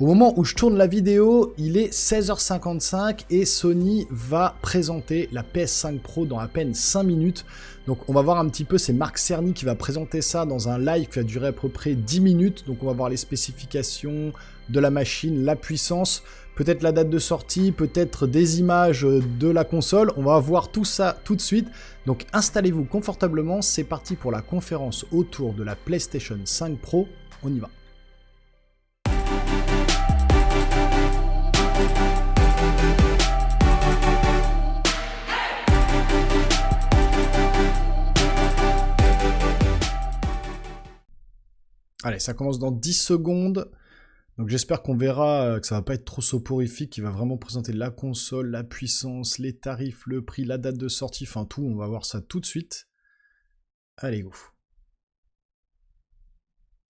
Au moment où je tourne la vidéo, il est 16h55 et Sony va présenter la PS5 Pro dans à peine 5 minutes. Donc on va voir un petit peu, c'est Marc Cerny qui va présenter ça dans un live qui va durer à peu près 10 minutes. Donc on va voir les spécifications de la machine, la puissance, peut-être la date de sortie, peut-être des images de la console. On va voir tout ça tout de suite. Donc installez-vous confortablement, c'est parti pour la conférence autour de la PlayStation 5 Pro. On y va. Allez, ça commence dans 10 secondes. Donc j'espère qu'on verra que ça va pas être trop soporifique, qu'il va vraiment présenter la console, la puissance, les tarifs, le prix, la date de sortie, enfin tout, on va voir ça tout de suite. Allez, go.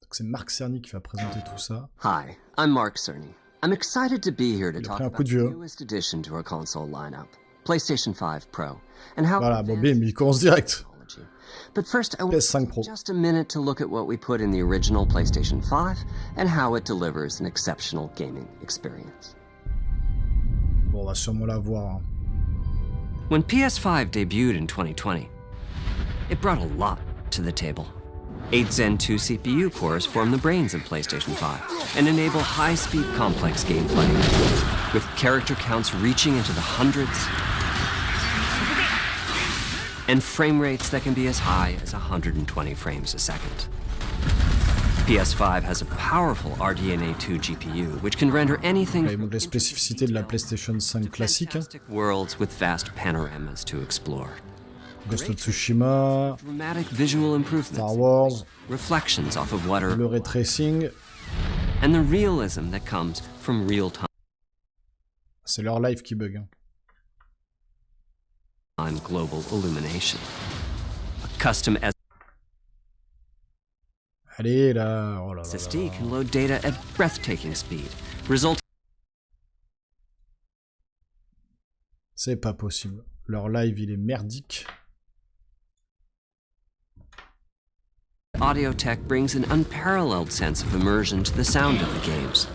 Donc c'est Marc Cerny qui va présenter tout ça. Hi, I'm Mark Cerny. I'm excited to be here to talk about the vieux. newest addition to our console lineup, PlayStation 5 Pro, and how Voilà, bon bim, il commence direct. But first, I want PS5 Pro. just a minute to look at what we put in the original PlayStation 5 and how it delivers an exceptional gaming experience. Bon, on va sûrement la voir. Hein. When PS5 debuted in 2020, it brought a lot to the table. 8 Zen 2 CPU cores form the brains of PlayStation 5 and enable high-speed complex gameplay, with character counts reaching into the hundreds and frame rates that can be as high as 120 frames a second. PS5 has a powerful RDNA 2 GPU, which can render anything from les spécificités de la PlayStation 5 classique. Fantastic worlds with vast panoramas to explore. Ghost of Tsushima, Dramatic visual improvements, Star Wars, reflections off of water, le ray tracing. and the realism that comes from real-time C'est leur live qui bug. Hein. global illumination. A custom Allez là, oh là là. SSD can load data at breathtaking speed, resulting C'est pas possible. Leur live, il est merdique. Audio tech brings an unparalleled sense of immersion to the sound of the games.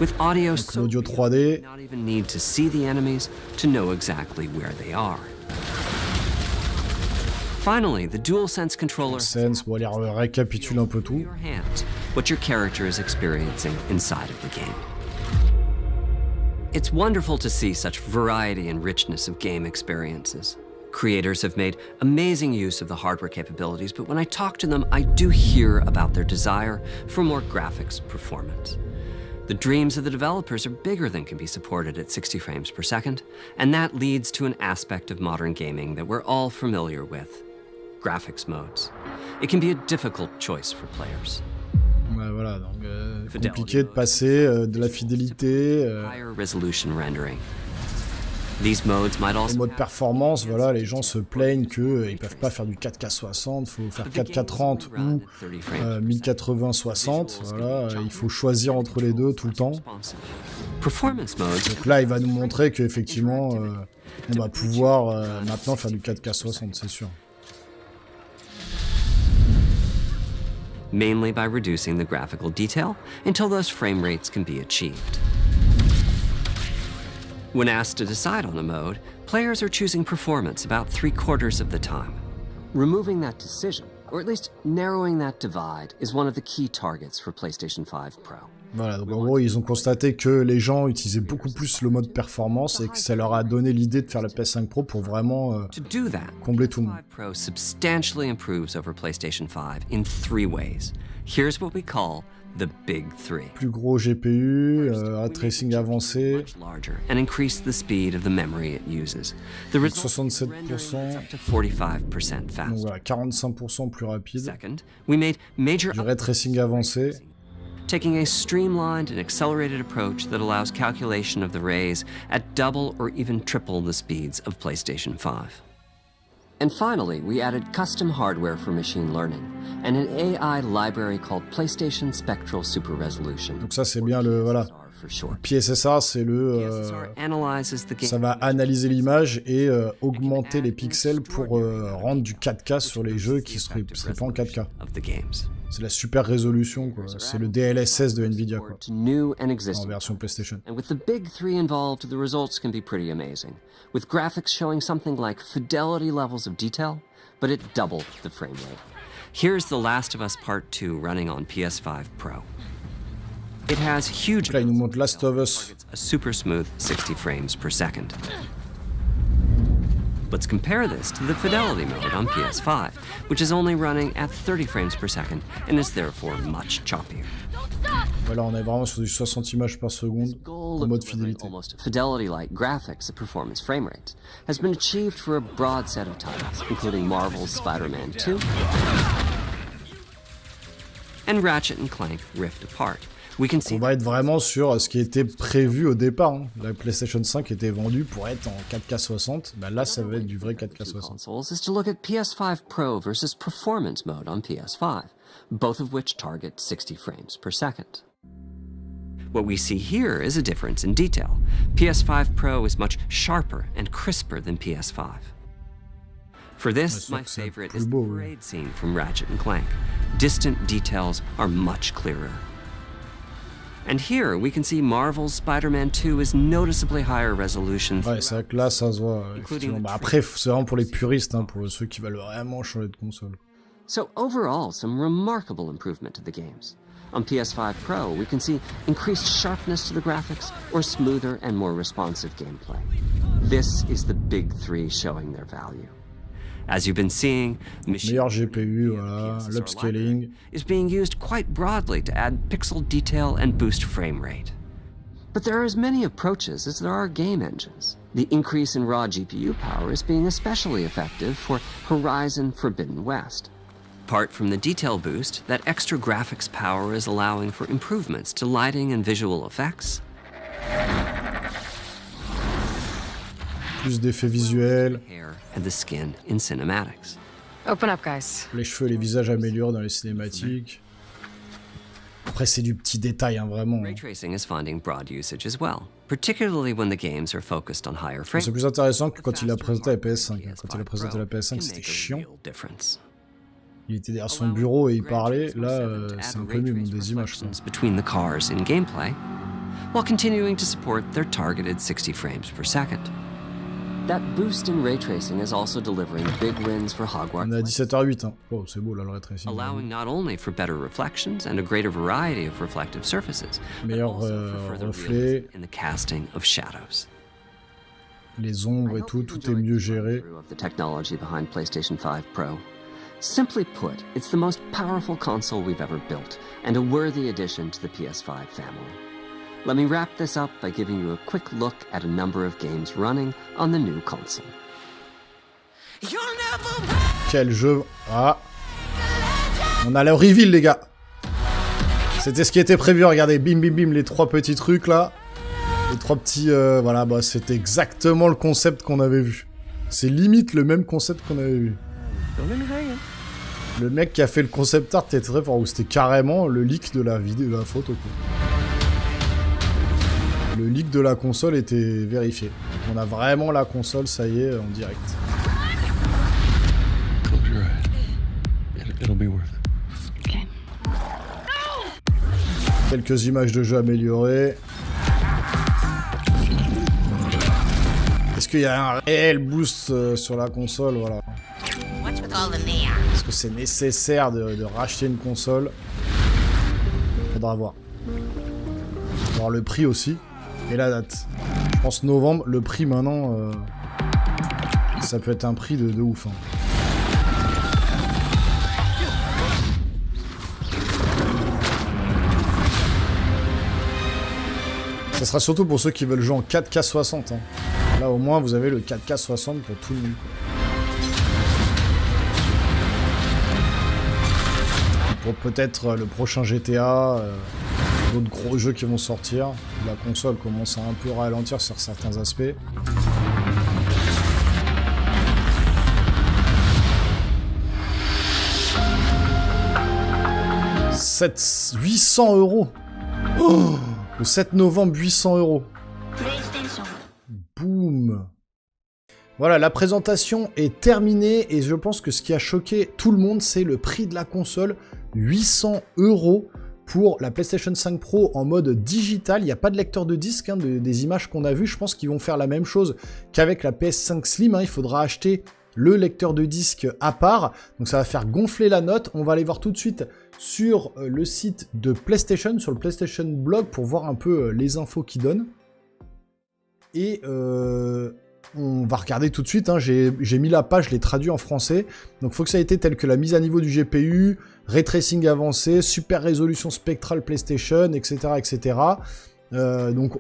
With audio so l'audio real, 3D. you not even need to see the enemies to know exactly where they are. Finally, the DualSense controller Sense, bon, allez, récapitule un peu tout. your hands what your character is experiencing inside of the game. It's wonderful to see such variety and richness of game experiences. Creators have made amazing use of the hardware capabilities, but when I talk to them, I do hear about their desire for more graphics performance. The dreams of the developers are bigger than can be supported at 60 frames per second, and that leads to an aspect of modern gaming that we're all familiar with: graphics modes. It can be a difficult choice for players. Ouais, voilà, donc compliqué de passer de la fidélité. Higher resolution rendering. These modes might En also mode performance, voilà, les gens se plaignent qu'ils peuvent pas faire du 4K 60, faut faire 4K 30 ou 1080-60, voilà, il faut choisir entre les deux tout le temps. Performance modes Donc là, il va nous montrer qu'effectivement, on va pouvoir maintenant faire du 4K 60, c'est sûr. mainly by reducing the graphical detail until those frame rates can be achieved. When asked to decide on the mode, players are choosing performance about 3/4 of the time. Removing that decision, or at least narrowing that divide, is one of the key targets for PlayStation 5 Pro. Voilà, donc en gros, ils ont constaté que les gens utilisaient beaucoup plus le mode performance et que ça leur a donné l'idée de faire la PS5 Pro pour vraiment To do that, combler tout le monde. 5 Pro substantially improves over PlayStation 5 in 3 ways. Here's what we call the big 3. Plus gros GPU, ray tracing avancé, Much larger and increase the speed of the memory it uses. The result is 67%, rendering up to 45% donc faster. voilà, 45% plus rapide. Second, we made major Du ray tracing avancé, taking a streamlined and accelerated approach that allows calculation of the rays at double or even triple the speeds of PlayStation 5. And finally, we added custom hardware for machine learning and an AI library called PlayStation Spectral Super Resolution. donc ça c'est bien le voilà. for short. PSSR, c'est le... PSSR analyzes the game ça va analyser l'image et augmenter les pixels pour rendre du 4K sur les jeux qui seraient pas en 4K. of the games. C'est la super résolution, quoi. C'est le DLSS de Nvidia, quoi. To new and En existing. version PlayStation. And with the big three involved, the results can be pretty amazing. With graphics showing something like fidelity levels of detail, but at double the frame rate. Here's The Last of Us Part 2 running on PS5 Pro. It has huge Là, il nous montre Last of Us. a super smooth 60 frames per second. Let's compare this to the fidelity mode on PS5, which is only running at 30 frames per second and is therefore much choppier. Voilà, on est vraiment sur du 60 images par seconde Goal en of mode delivering fidélité. almost fidelity-like graphics at performance frame rates has been achieved for a broad set of titles, including Marvel's Spider-Man 2 and Ratchet & Clank Rift Apart. We can see On va être vraiment sur ce qui était prévu au départ. Hein. La PlayStation 5 était vendue pour être en 4K 60. Bah là, ça va être du vrai 4K 60. consoles is to look at PS5 Pro versus performance mode on PS5, both of which target 60 frames per second. What we see here is a difference in detail. PS5 Pro is much sharper and crisper than PS5. For this, sûr my que c'est favorite plus is the beau, oui. parade scene from Ratchet & Clank. Distant details are much clearer. And here we can see Marvel's Spider-Man 2 is noticeably higher resolution. Ouais, c'est vrai que là, ça se voit. Effectivement. Bah, après, c'est vraiment pour les puristes, hein, pour ceux qui veulent vraiment changer de console. So overall, some remarkable improvement to the games. On PS5 Pro, we can see increased sharpness to the graphics or smoother and more responsive gameplay. This is the big three showing their value. As you've been seeing, machine Meilleur GPU, learning voilà, PSSR l'upscaling. library is being used quite broadly to add pixel detail and boost frame rate. But there are as many approaches as there are game engines. The increase in raw GPU power is being especially effective for Horizon Forbidden West. Apart from the detail boost, that extra graphics power is allowing for improvements to lighting and visual effects, Plus d'effets visuels, hair, and the skin in cinematics. Open up, guys. les cheveux et les visages améliorés dans les cinématiques. Après, c'est du petit détail, hein, vraiment. Ray tracing is finding broad usage as well, particularly when the games are focused on higher frames. C'est plus intéressant que quand il a présenté la PS5. hein. Quand il a présenté la PS5, c'était chiant. Il était derrière son bureau et il parlait. Là, c'est un peu mieux, même des images. Quoi. Between the cars in gameplay, while continuing to support their targeted 60 frames per second. That boost in ray tracing is also delivering big wins for Hogwarts, On est à 17h08. Hein. Oh, c'est beau là, le rétrécissement. allowing not only for better reflections and a greater variety of reflective surfaces, but Meilleur also for further reflet, realism in the casting of shadows. les ombres et tout, tout est mieux géré. Of the technology behind PlayStation 5 Pro. Simply put, it's the most powerful console we've ever built, and a worthy addition to the PS5 family. Let me wrap this up by giving you a quick look at a number of games running on the new console. Quel jeu. Ah. On a le reveal, les gars. C'était ce qui était prévu. Regardez, bim, bim, bim, les trois petits trucs là. Les trois petits... voilà, bah c'était exactement le concept qu'on avait vu. C'est limite le même concept qu'on avait vu. Le mec qui a fait le concept art était très fort. Ou c'était carrément le leak de la vidéo, de la photo, quoi. Le leak de la console était vérifié. On a vraiment la console, ça y est, en direct. It'll be worth it. Okay. Quelques images de jeu améliorées. Est-ce qu'il y a un réel boost sur la console? Voilà. Est-ce que c'est nécessaire de racheter une console? Faudra voir. Voir le prix aussi. Et la date. Je pense novembre. Le prix maintenant, ça peut être un prix de ouf. Hein. Ça sera surtout pour ceux qui veulent jouer en 4K 60. Hein. Là au moins vous avez le 4K 60 pour tout le monde. Pour peut-être le prochain GTA, d'autres gros jeux qui vont sortir. La console commence à un peu ralentir sur certains aspects. $800 €. Oh, Le 7 novembre, 800 €. PlayStation. Boum. Voilà, la présentation est terminée et je pense que ce qui a choqué tout le monde, c'est le prix de la console. 800 € pour la PlayStation 5 Pro en mode digital. Il n'y a pas de lecteur de disque hein, des images qu'on a vues. Je pense qu'ils vont faire la même chose qu'avec la PS5 Slim. Hein. Il faudra acheter le lecteur de disque à part. Donc ça va faire gonfler la note. On va aller voir tout de suite sur le site de PlayStation, sur le PlayStation Blog, pour voir un peu les infos qu'ils donnent. Et on va regarder tout de suite, hein. J'ai mis la page, je l'ai traduit en français. Donc fonctionnalités telles que la mise à niveau du GPU, ray tracing avancé, super résolution spectrale PlayStation, etc. etc. Donc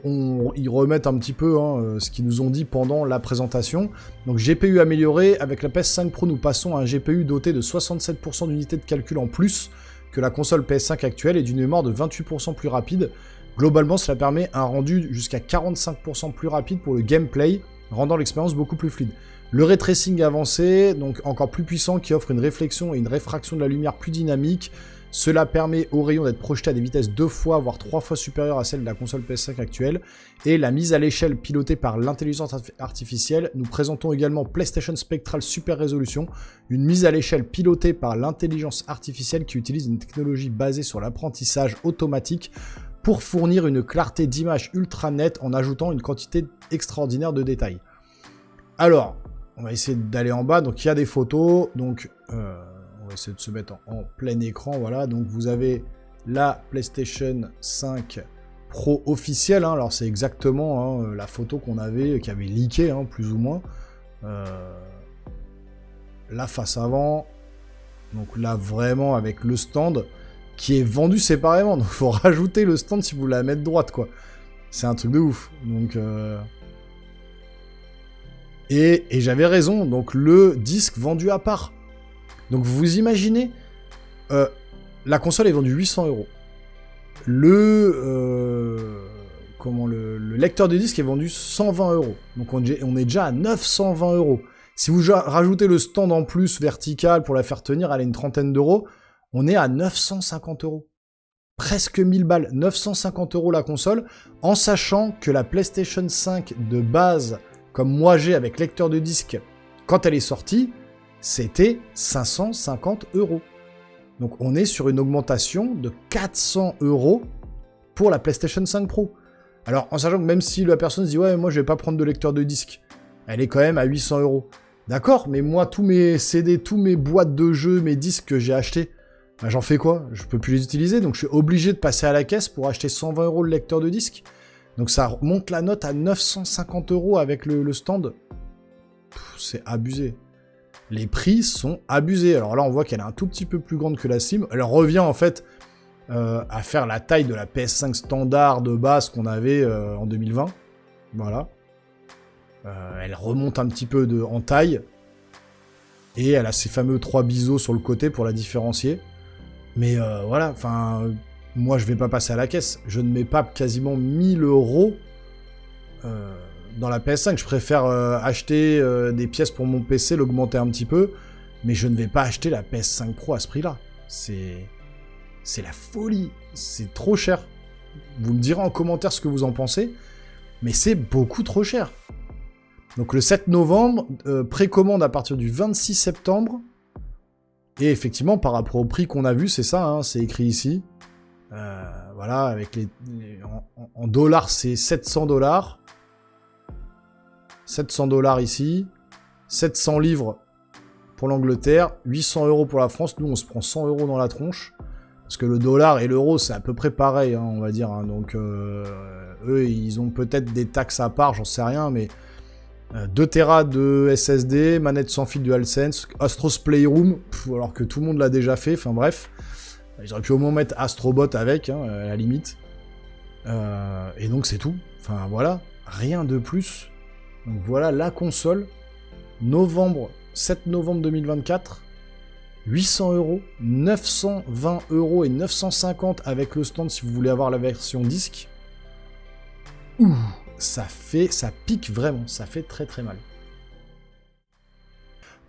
ils remettent un petit peu hein, ce qu'ils nous ont dit pendant la présentation. Donc GPU amélioré, avec la PS5 Pro nous passons à un GPU doté de 67% d'unités de calcul en plus que la console PS5 actuelle et d'une mémoire de 28% plus rapide. Globalement, cela permet un rendu jusqu'à 45% plus rapide pour le gameplay, rendant l'expérience beaucoup plus fluide. Le ray tracing avancé, donc encore plus puissant, qui offre une réflexion et une réfraction de la lumière plus dynamique. Cela permet aux rayons d'être projetés à des vitesses 2 fois, voire 3 fois supérieures à celles de la console PS5 actuelle. Et la mise à l'échelle pilotée par l'intelligence artificielle. Nous présentons également PlayStation Spectral Super Résolution, une mise à l'échelle pilotée par l'intelligence artificielle qui utilise une technologie basée sur l'apprentissage automatique pour fournir une clarté d'image ultra nette en ajoutant une quantité extraordinaire de détails. Alors, on va essayer d'aller en bas, donc il y a des photos, donc on va essayer de se mettre en plein écran, voilà, donc vous avez la PlayStation 5 Pro officielle, hein. Alors c'est exactement hein, la photo qu'on avait, qui avait leaké, hein, plus ou moins, la face avant, donc là vraiment avec le stand, qui est vendu séparément, donc il faut rajouter le stand si vous voulez la mettre droite, quoi. C'est un truc de ouf, donc... Et j'avais raison, donc le disque vendu à part. Donc vous imaginez, la console est vendue 800 €. Le lecteur de disque est vendu 120 €. Donc on est déjà à 920 €. Si vous rajoutez le stand en plus vertical pour la faire tenir, elle est une trentaine d'euros. On est à 950 €. Presque 1000 balles. 950 € la console, en sachant que la PlayStation 5 de base, comme moi j'ai avec lecteur de disque, quand elle est sortie, c'était 550 €. Donc on est sur une augmentation de 400 € pour la PlayStation 5 Pro. Alors en sachant que même si la personne se dit « Ouais, moi je vais pas prendre de lecteur de disque », elle est quand même à 800 €. D'accord, mais moi tous mes CD, tous mes boîtes de jeux, mes disques que j'ai achetés, bah, j'en fais quoi? Je peux plus les utiliser, donc je suis obligé de passer à la caisse pour acheter 120 € le lecteur de disque. Donc ça monte la note à 950 € avec le stand. C'est abusé. Les prix sont abusés. Alors là, on voit qu'elle est un tout petit peu plus grande que la Slim. Elle revient en fait à faire la taille de la PS5 standard de base qu'on avait en 2020. Voilà. Elle remonte un petit peu en taille. Et elle a ces fameux 3 biseaux sur le côté pour la différencier. Mais voilà, enfin... Moi, je vais pas passer à la caisse. Je ne mets pas quasiment 1000 € dans la PS5. Je préfère acheter des pièces pour mon PC, l'augmenter un petit peu. Mais je ne vais pas acheter la PS5 Pro à ce prix-là. C'est la folie. C'est trop cher. Vous me direz en commentaire ce que vous en pensez. Mais c'est beaucoup trop cher. Donc le 7 novembre, précommande à partir du 26 septembre. Et effectivement, par rapport au prix qu'on a vu, c'est ça, hein, c'est écrit ici. Voilà, avec en dollars, c'est 700 $. 700 $ ici. 700 livres pour l'Angleterre. 800 € pour la France. Nous, on se prend 100 € dans la tronche. Parce que le dollar et l'euro, c'est à peu près pareil, hein, on va dire. Hein. Donc, eux, ils ont peut-être des taxes à part, j'en sais rien, mais 2 Tera de SSD, manette sans fil DualSense, Astro's Playroom, alors que tout le monde l'a déjà fait, enfin bref. Ils auraient pu au moins mettre Astrobot avec, hein, à la limite. Et donc c'est tout. Enfin voilà, rien de plus. Donc voilà la console. 7 novembre 2024. 800 €, 920 € et 950 avec le stand si vous voulez avoir la version disque. Ouh, ça pique vraiment, ça fait très très mal.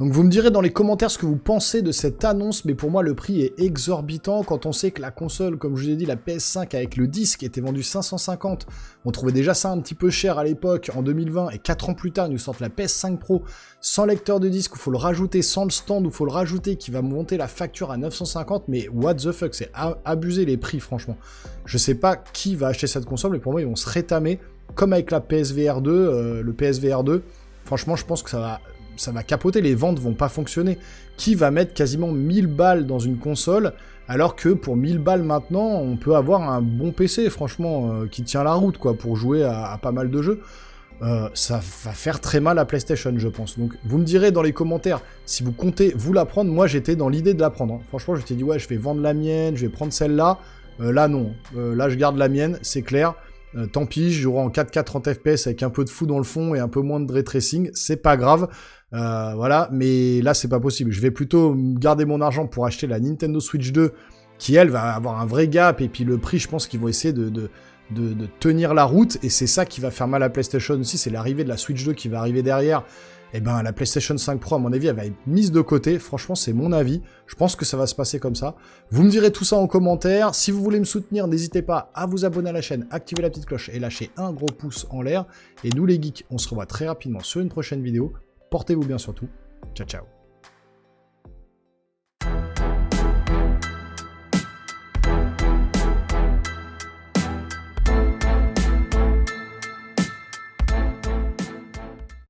Donc vous me direz dans les commentaires ce que vous pensez de cette annonce, mais pour moi le prix est exorbitant quand on sait que la console, comme je vous ai dit, la PS5 avec le disque était vendue 550. On trouvait déjà ça un petit peu cher à l'époque, en 2020, et 4 ans plus tard, ils nous sortent la PS5 Pro sans lecteur de disque, où il faut le rajouter, sans le stand, où il faut le rajouter, qui va monter la facture à 950, mais what the fuck, c'est abusé les prix franchement. Je sais pas qui va acheter cette console, mais pour moi ils vont se rétamer, comme avec la PSVR 2, le PSVR 2, franchement je pense que ça va capoter, les ventes vont pas fonctionner. Qui va mettre quasiment 1000 balles dans une console, alors que pour 1000 balles maintenant, on peut avoir un bon PC, franchement, qui tient la route, quoi, pour jouer à pas mal de jeux. Ça va faire très mal à PlayStation, je pense. Donc, vous me direz dans les commentaires si vous comptez vous la prendre. Moi, j'étais dans l'idée de la prendre. Hein. Franchement, je t'ai dit, ouais, je vais vendre la mienne, je vais prendre celle-là. Là, non. Là, je garde la mienne, c'est clair. Tant pis, je jouerai en 4K 30 FPS avec un peu de fou dans le fond et un peu moins de ray tracing, c'est pas grave. Voilà, mais là c'est pas possible. Je vais plutôt garder mon argent pour acheter la Nintendo Switch 2, qui elle va avoir un vrai gap, et puis le prix, je pense qu'ils vont essayer de tenir la route, et c'est ça qui va faire mal à PlayStation aussi, c'est l'arrivée de la Switch 2 qui va arriver derrière. Et ben la PlayStation 5 Pro, à mon avis, elle va être mise de côté. Franchement, c'est mon avis. Je pense que ça va se passer comme ça. Vous me direz tout ça en commentaire. Si vous voulez me soutenir, n'hésitez pas à vous abonner à la chaîne, activer la petite cloche et lâcher un gros pouce en l'air. Et nous les geeks, on se revoit très rapidement sur une prochaine vidéo. Portez-vous bien surtout. Ciao, ciao.